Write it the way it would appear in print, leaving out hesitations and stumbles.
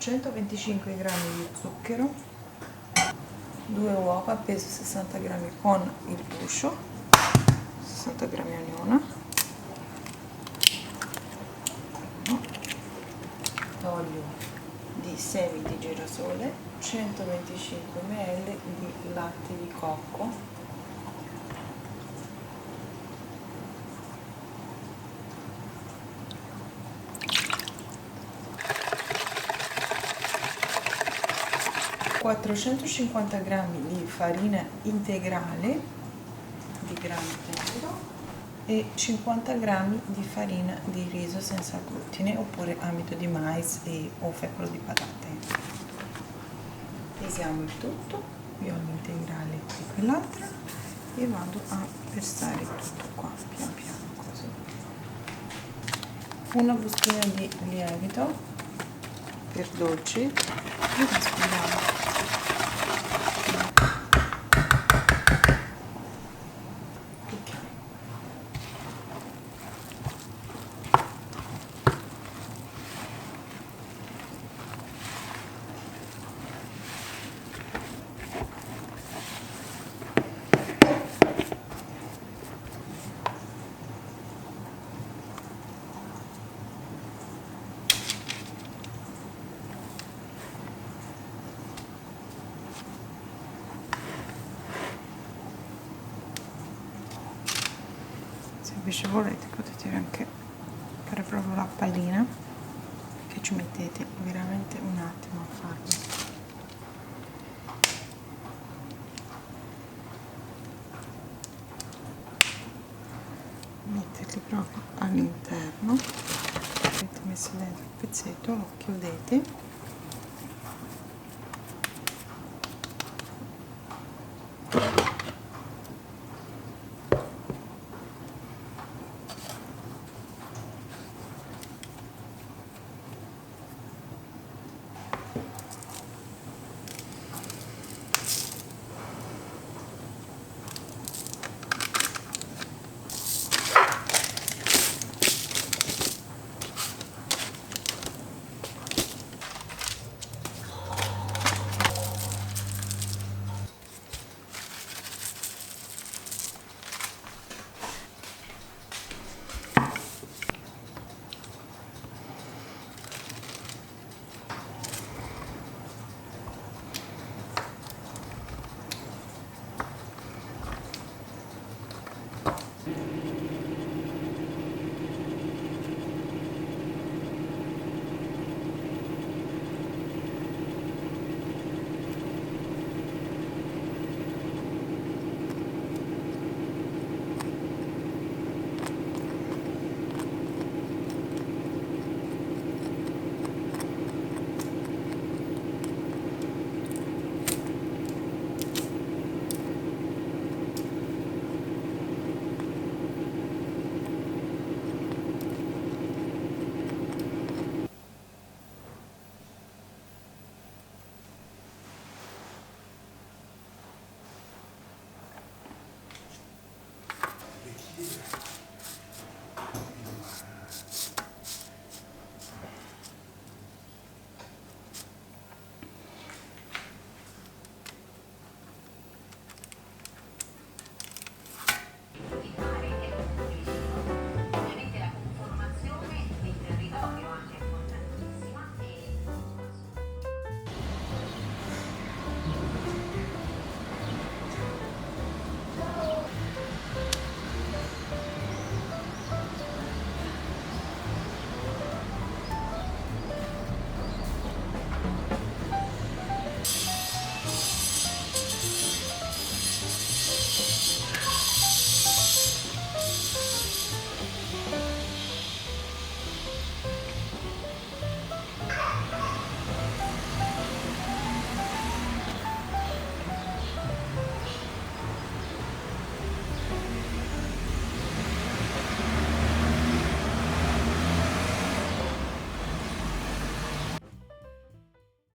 425 g di zucchero, 2 uova peso 60 g con il guscio, 60 g ognuna, olio di semi di girasole, 125 ml di latte di cocco, (450 g di farina integrale di grano intero e 50 g di farina di riso senza glutine oppure amido di mais o fecola di patate. Pesiamo il tutto, io ho l'integrale di quell'altra e vado a versare tutto qua pian piano così. Una bustina di lievito per dolci e mescoliamo. Se invece volete potete anche fare proprio la pallina, che ci mettete veramente un attimo a farlo. Metterli proprio all'interno, avete messo dentro il pezzetto, lo chiudete